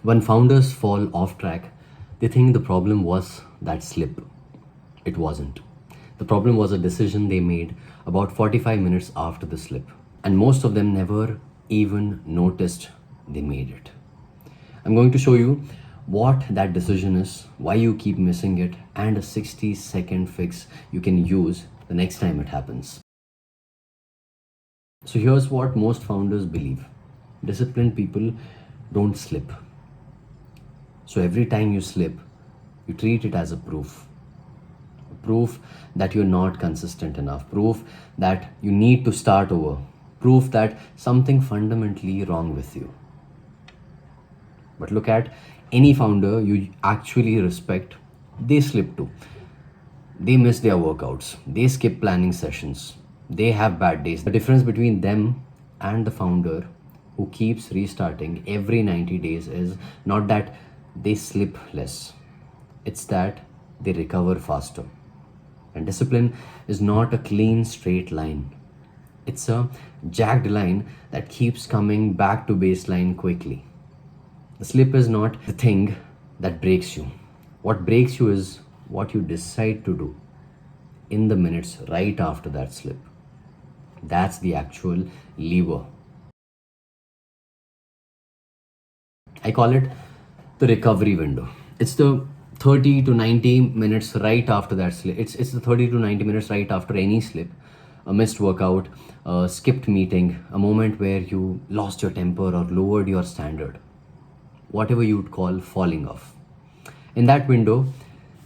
When founders fall off track, they think the problem was that slip. It wasn't. The problem was a decision they made about 45 minutes after the slip, and most of them never even noticed they made it. I'm going to show you what that decision is, why you keep missing it, and a 60-second fix you can use the next time it happens. So here's what most founders believe: disciplined people don't slip. So every time you slip, you treat it as a proof that you're not consistent enough, proof that you need to start over, proof that something fundamentally wrong with you. But look at any founder you actually respect, they slip too. They miss their workouts, they skip planning sessions, they have bad days. The difference between them and the founder who keeps restarting every 90 days is not that they slip less, it's that they recover faster. And discipline is not a clean straight line, it's a jagged line that keeps coming back to baseline quickly. The slip is not the thing that breaks you. What breaks you is what you decide to do in the minutes right after that slip. That's the actual lever. I call it the recovery window. It's the 30 to 90 minutes right after that slip. It's the 30 to 90 minutes right after any slip, a missed workout, a skipped meeting, a moment where you lost your temper or lowered your standard, whatever you would call falling off. In that window,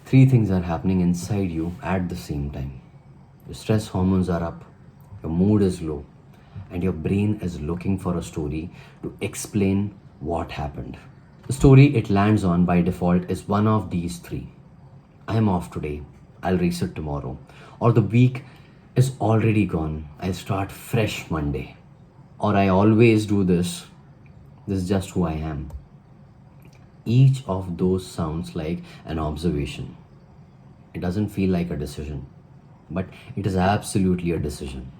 three things are happening inside you at the same time. Your stress hormones are up, your mood is low, and your brain is looking for a story to explain what happened. The story it lands on by default is one of these three: I'm off today, I'll reset tomorrow. Or the week is already gone, I'll start fresh Monday. Or I always do this, this is just who I am. Each of those sounds like an observation. It doesn't feel like a decision, but it is absolutely a decision.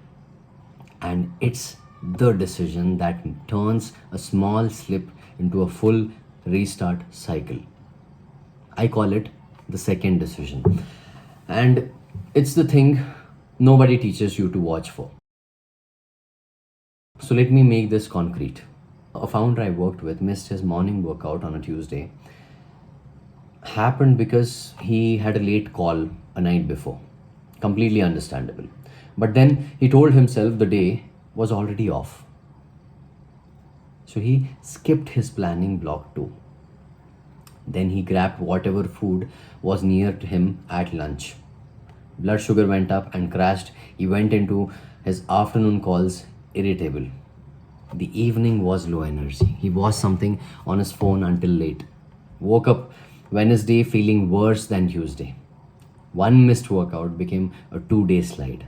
And it's the decision that turns a small slip into a full restart cycle. I call it the second decision. And it's the thing nobody teaches you to watch for. So let me make this concrete. A founder I worked with missed his morning workout on a Tuesday. Happened because he had a late call a night before. Completely understandable. But then he told himself the day was already off. So he skipped his planning block too. Then he grabbed whatever food was near to him at lunch. Blood sugar went up and crashed. He went into his afternoon calls irritable. The evening was low energy. He was something on his phone until late. Woke up Wednesday feeling worse than Tuesday. One missed workout became a 2-day slide.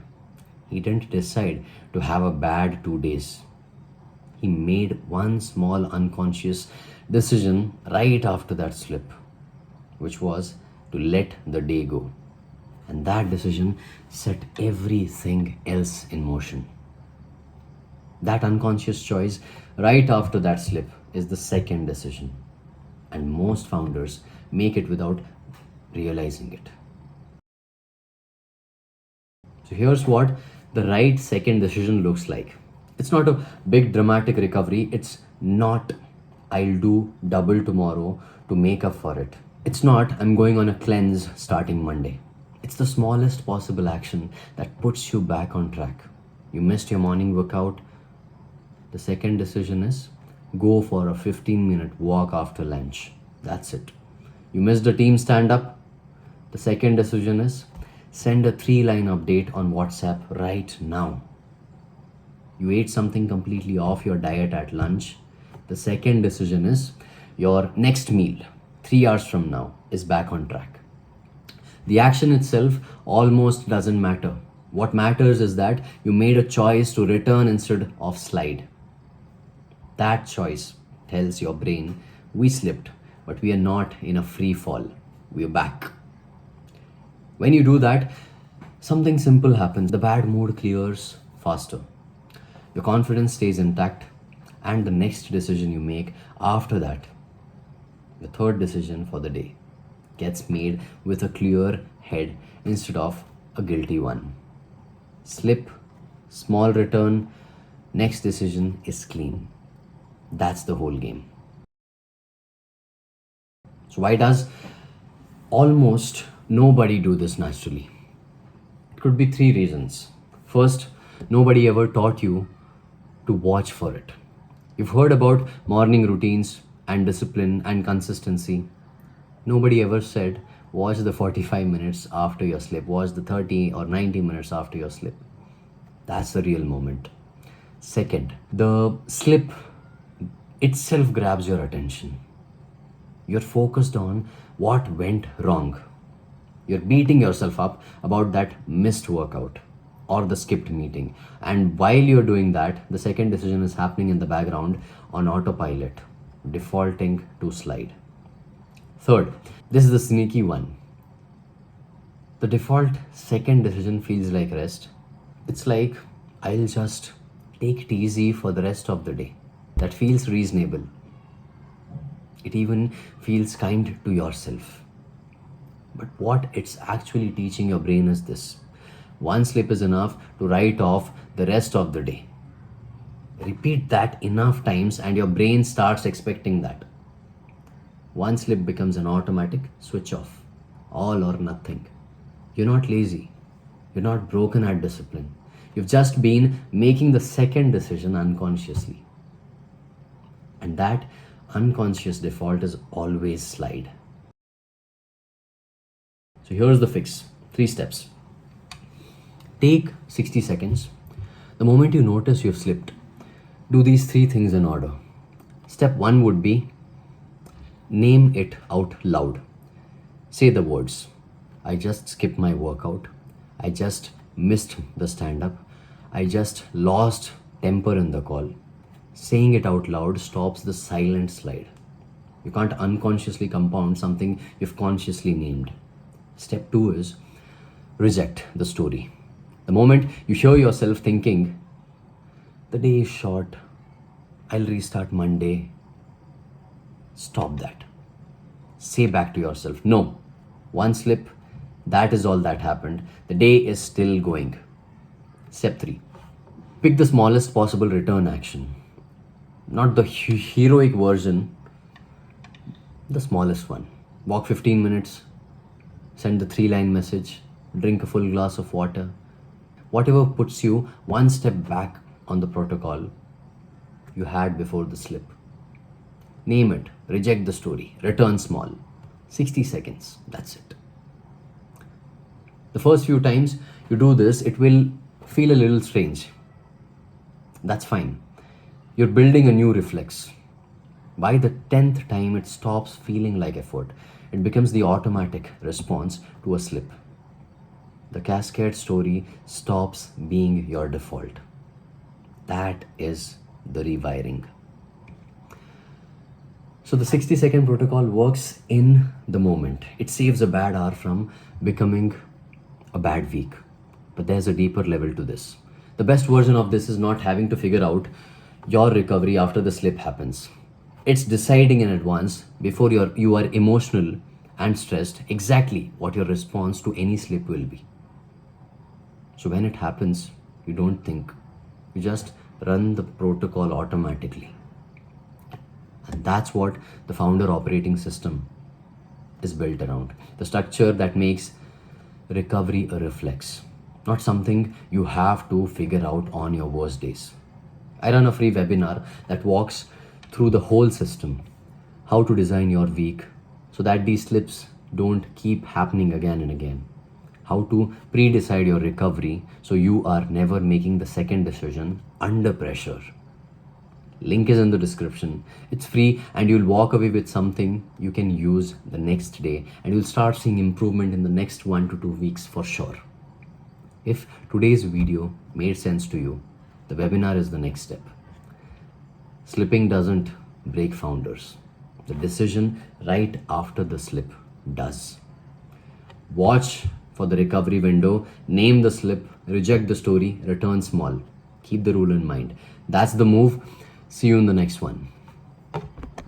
He didn't decide to have a bad 2 days. He made one small unconscious decision right after that slip, which was to let the day go. And that decision set everything else in motion. That unconscious choice right after that slip is the second decision. And most founders make it without realizing it. So here's what the right second decision looks like. It's not a big dramatic recovery. It's not I'll do double tomorrow to make up for it. It's not I'm going on a cleanse starting Monday. It's the smallest possible action that puts you back on track. You missed your morning workout. The second decision is go for a 15-minute walk after lunch. That's it. You missed a team stand up. The second decision is send a 3-line update on WhatsApp right now. You ate something completely off your diet at lunch. The second decision is your next meal 3 hours from now is back on track. The action itself almost doesn't matter. What matters is that you made a choice to return instead of slide. That choice tells your brain we slipped, but we are not in a free fall. We are back. When you do that, something simple happens. The bad mood clears faster. Your confidence stays intact, and the next decision you make after that The third decision for the day gets made with a clear head instead of a guilty one. Slip, small return, next decision is clean. That's the whole game. So, why does almost nobody do this naturally? It could be three reasons. First, nobody ever taught you to watch for it. You've heard about morning routines and discipline and consistency. Nobody ever said, watch the 45 minutes after your sleep, watch the 30 or 90 minutes after your sleep. That's the real moment. Second, the slip itself grabs your attention. You're focused on what went wrong. You're beating yourself up about that missed workout or the skipped meeting. And while you're doing that, the second decision is happening in the background on autopilot, defaulting to slide. Third, this is the sneaky one. The default second decision feels like rest. It's like, I'll just take it easy for the rest of the day. That feels reasonable. It even feels kind to yourself. But what it's actually teaching your brain is this: one slip is enough to write off the rest of the day. Repeat that enough times, and your brain starts expecting that. One slip becomes an automatic switch off, all or nothing. You're not lazy, you're not broken at discipline. You've just been making the second decision unconsciously. And that unconscious default is always slide. So here's the fix. 3 steps. Take 60 seconds. The moment you notice you've slipped, do these 3 things in order. Step 1 would be name it out loud. Say the words: I just skipped my workout. I just missed the stand up. I just lost temper in the call. Saying it out loud stops the silent slide. You can't unconsciously compound something you've consciously named. Step 2 is reject the story. The moment you hear yourself thinking, the day is short, I'll restart Monday, stop that. Say back to yourself, no, one slip, that is all that happened. The day is still going. Step 3, pick the smallest possible return action. Not the heroic version, the smallest one. Walk 15 minutes, send the 3-line message, drink a full glass of water. Whatever puts you one step back on the protocol you had before the slip. Name it, reject the story, return small. 60 seconds, that's it. The first few times you do this, it will feel a little strange. That's fine. You're building a new reflex. By the 10th time, it stops feeling like effort. It becomes the automatic response to a slip. The cascade story stops being your default. That is the rewiring. So the 60-second protocol works in the moment. It saves a bad hour from becoming a bad week. But there's a deeper level to this. The best version of this is not having to figure out your recovery after the slip happens. It's deciding in advance, before you are emotional and stressed, exactly what your response to any slip will be. So when it happens, you don't think. You just run the protocol automatically. And that's what the founder operating system is built around. The structure that makes recovery a reflex, not something you have to figure out on your worst days. I run a free webinar that walks through the whole system, how to design your week so that these slips don't keep happening again and again, how to pre-decide your recovery so you are never making the second decision under pressure. Link is in the description. It's free and you'll walk away with something you can use the next day, and you'll start seeing improvement in the next 1 to 2 weeks for sure. If today's video made sense to you, the webinar is the next step. Slipping doesn't break founders. The decision right after the slip does. Watch for the recovery window, name the slip, reject the story, return small. Keep the rule in mind. That's the move. See you in the next one.